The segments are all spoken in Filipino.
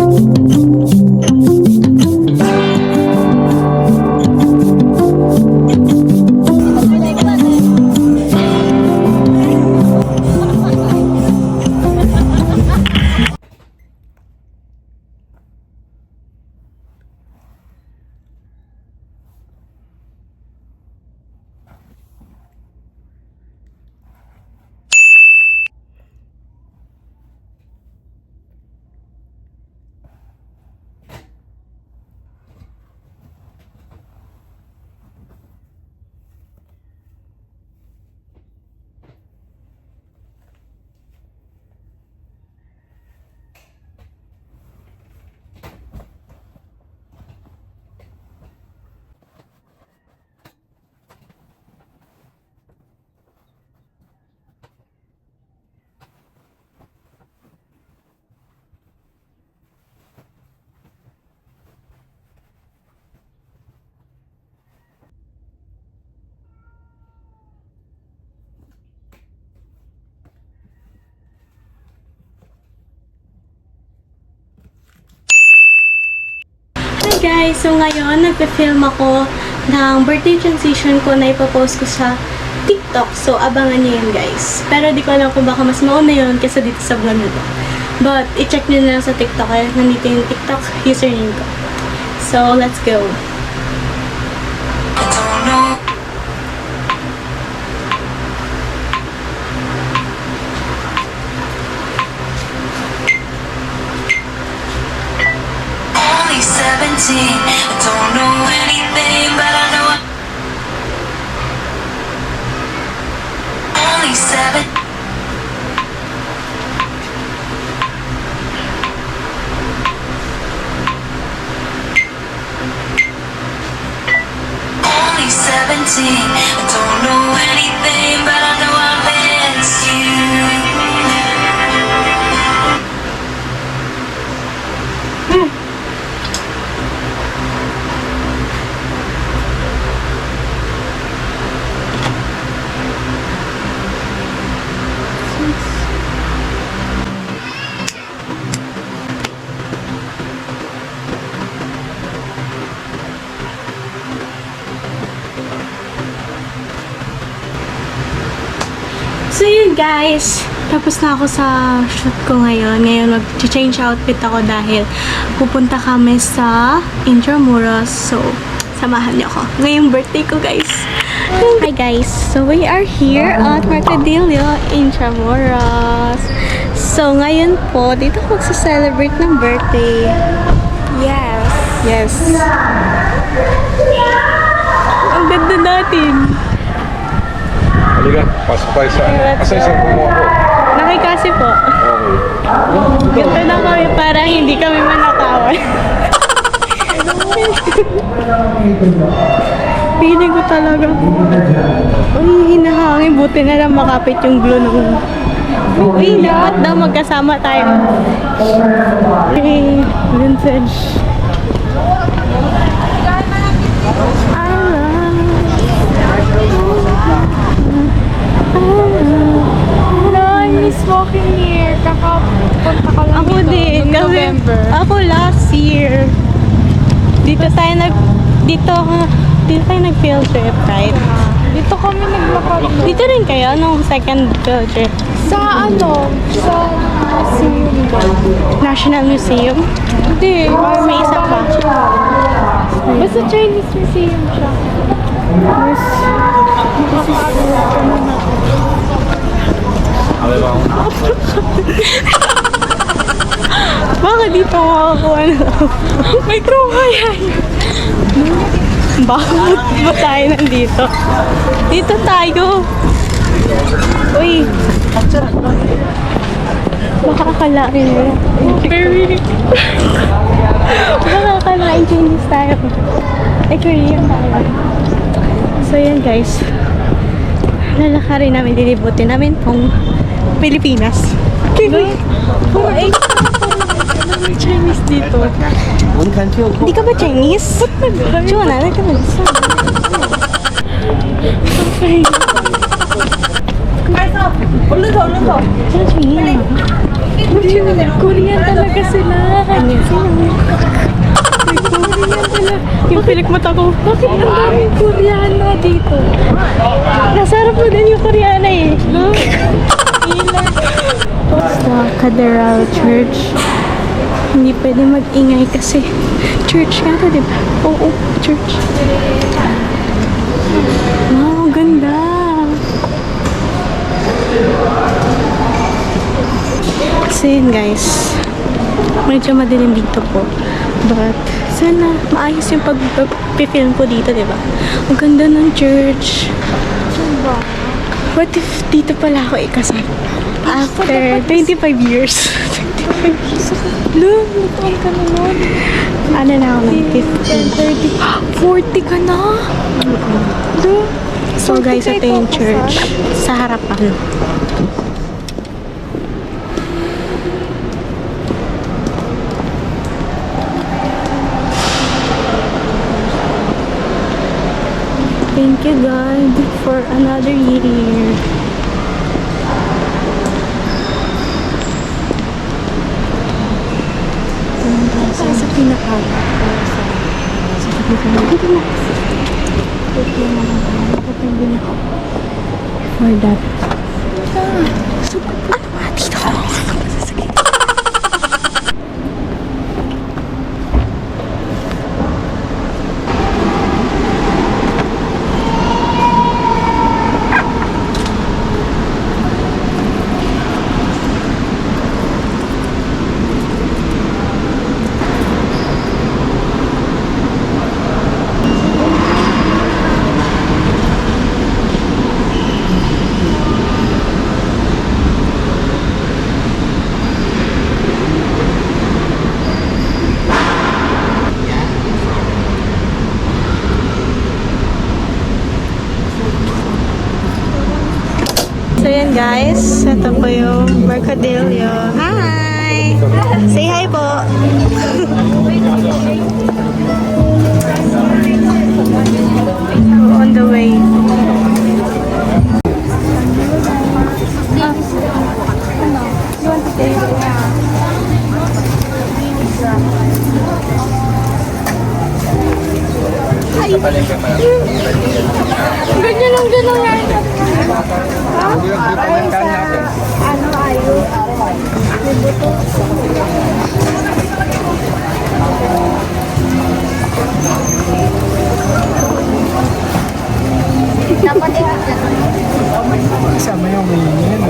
Hi guys! So ngayon, nagpe-film ako ng birthday transition ko na ipopost ko sa TikTok. So abangan niyo yun guys. Pero di ko alam kung baka mas mauna yun kaysa dito sa vlog nito. But i-check niyo na lang sa TikTok. Nandito yung TikTok username ko. So let's go! I don't know anything, but I know I'm only 7. Only 17. I don't know anything, but I know I miss you. So yun guys, tapos na ako sa shoot ko ngayon. Ngayon mag-change outfit ako dahil pupunta kami sa Intramuros. So, samahan niyo ako. Ngayong birthday ko guys. Hi guys, so we are here at Mercadillo, Intramuros. So ngayon po, dito ako magsa-celebrate ng birthday. Yes. Yes. Ang ganda natin. Halika, pasok tayo sa ano. Asa isang kumuha ko? Nakikasi po. Okay. Ganito na kami para hindi kami manakawan. Feeling ko talaga. Uy, hinahangin. Buti na lang makapit yung glue ng... Uy, dapat daw magkasama tayo. Hey, vintage. Walking here, kakapunta ko lang Ako dito, din. noong Kasi November. ako last year. Dito tayo nag-field trip, right? Dito kami naglakad. Dito rin kayo nung second field trip. Sa ano? Sa museum ba? National Museum? Hindi. May isa pa. Basta Chinese museum siya. Bakit dito makakuha na ako? May crew kaya yun. Bakit ba tayo nandito? Dito tayo. Uy. Baka akalain mo. Very... Baka akalain Chinese tayo. Ay, Korean tayo. So, yan guys. Lalakarin namin, dilibutin namin tong Pilipinas. Chinese dito. Hindi ka ba Chinese? Chuna, ka ba? Korean talaga sila. Pilikmata ko. Bakit ang daming Koreano dito? Nasarap mo din yung Koreana eh. No? Sa Cathedral Church. Hindi pwede mag-ingay kasi church nga to, di ba? Oo, church. Wow, ganda. So yun guys, medyo madilim dito po. But sana maayos yung pag-film ko dito, di ba? Ang ganda ng church. What if dito pala ako ikasal? After 25 years. 25 years. Look, taon ka na nun. Ano na ako ng 50? 40 ka na? Look. So guys, ito yung church. Sa harapan. Thank you God for another year. Sa pinaka. Dito na. Dito na. For that. So, ano nga dito? So yan guys, ito po yung Mercadillo. Hi! Say hi po! We're on the way. Ganyan lang din ang Ano ayo? Dapat Kasama yung maingin.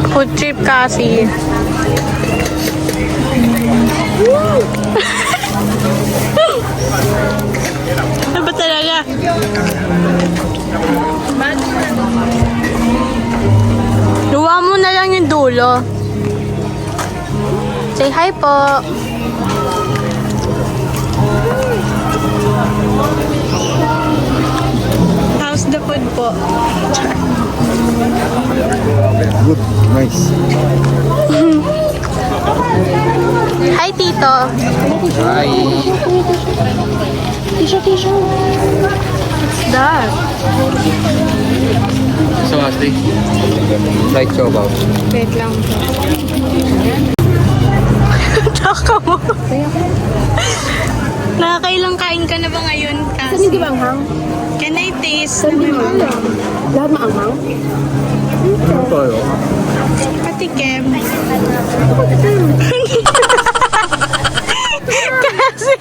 Food trip kasi. Ano ba talaga? Luwa mo na lang yung dulo. Say hi po. How's the food po? Good, nice. Hi, Tito. Hi. Tisha. What's that? So, Ashley, fried chow. Wait lang. Taka mo. Nakakailang kain ka na ba ngayon? Kasi Hindi ba ang hang? can I taste? Lahat maanghang? Ito, Patikim. Kasi...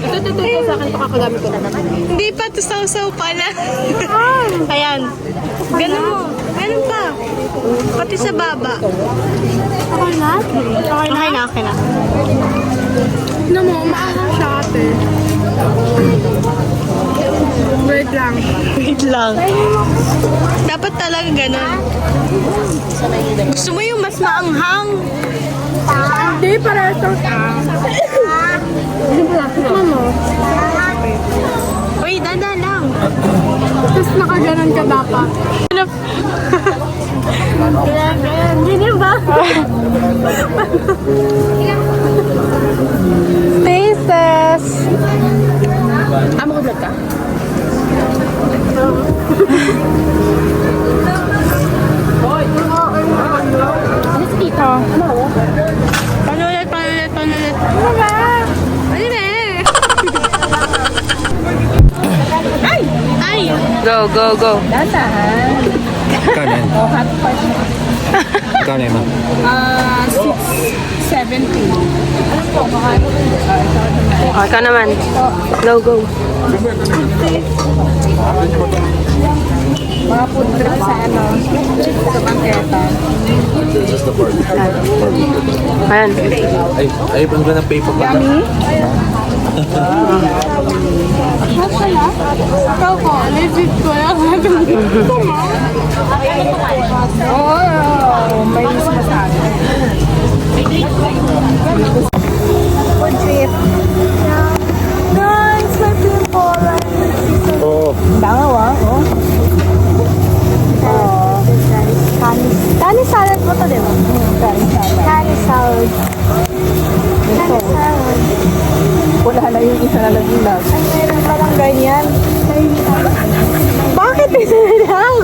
Ito sa akin, pakakagamit ko na naman. Hindi pa, to sausaw pala. Ayan. Ganun mo. Ganun pa. Pati sa baba. Okay na? Okay na, okay na. Ano mo, maanghang siya ate. Wait lang. Wait lang. Dapat talaga ganun. Gusto mo yung mas maanghang? Hindi, para ito. Hindi pala. Ano mo? Uy, dada lang. Nakaganon ka dapat. Ganyan ba? Faces. Makublog ka? Ano si Tito? Panulit. Ano ba? Ano na Ay! Go, go, go. Dandahan. Kanin. Oh, hot pot. Kanin ma. 670. Okay ka naman. Go, go. Mga food trip sa ano, sa bangketa. Ayan. Ay, pang ng paper pa. Yummy. Ikaw ko, legit ko lang. Oh, may masabi. Food trip. Guys, may pimple. Oo. Bangaw ah, oh. Kanin salad mo to, di ba? Kain salad. Kanin salad. Ito. Wala na yung isa na nagulag. Ay, meron palang ganyan. Bakit isa na lang?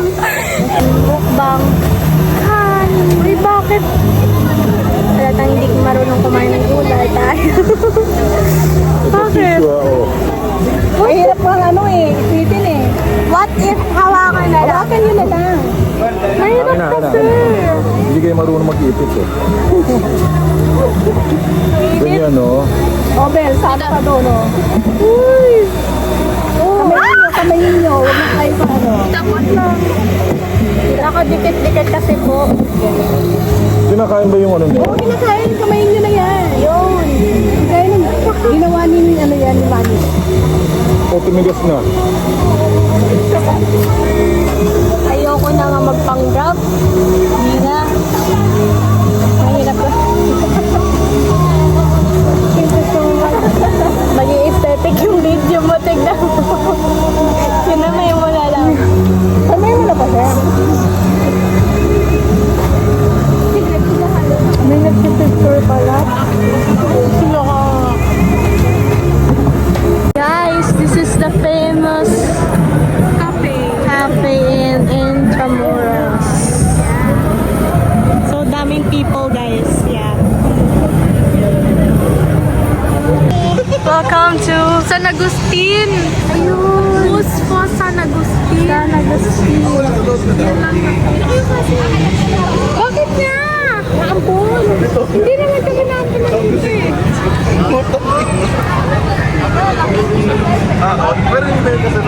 Mukbang. Kanin. Uy, bakit? Halatang hindi marunong kumain ng gulay tayo. Bakit? Mahirap pang ano eh, ipitin eh. What if hawakan na lang? Hawakan nyo na lang. Mahirap kasi. Hindi kayo marunong mag-ipit eh. Ganyan no. O Bel, sana ka doon oh. Uy! Kamayin nyo, huwag na kayo pa ano. Takot lang. Nakadikit-dikit kasi po. Kinakain ba yung ano nyo? Oo, kinakain, kamayin nyo na yan. Yun. Kaya nung ginawa ni ano yan, ni Manny. O tumigas na. Ayoko na nga magpang-grab. Hindi na. Mahirap ka. Maging aesthetic yung video mo. Tignan mo. Sinamay mo na lang. Kamayin mo na pa siya. May nagpipicture pala. Guys, this is the famous cafe in Intramuros. So daming people, guys. Yeah. Welcome to San Agustin. Ayun. Who's for San Agustin? San Agustin. Bakit nga? Naampun. Hindi naman kami naampun ng dito eh. Pero hindi kasi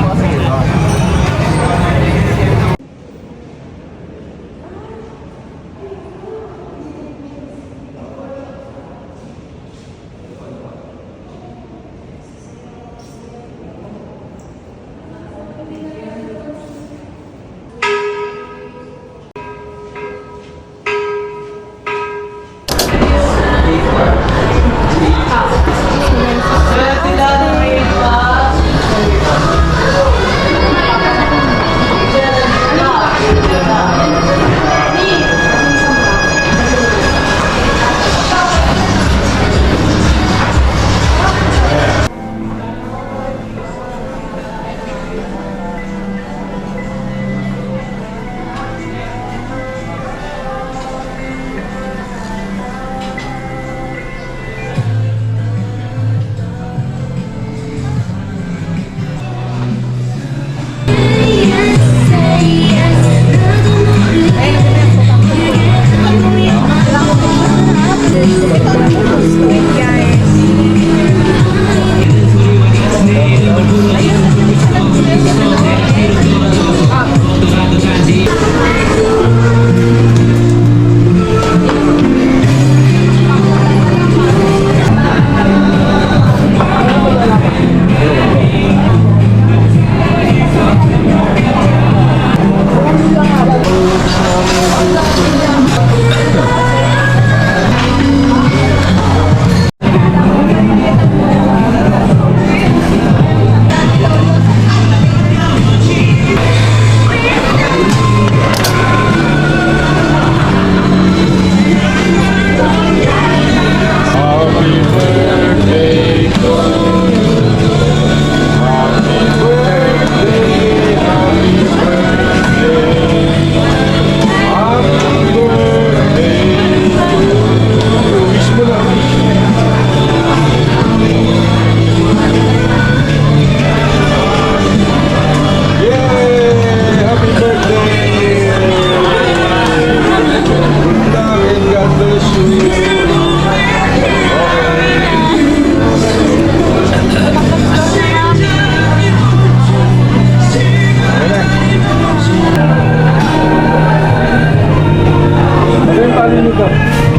Ano yung tali nito?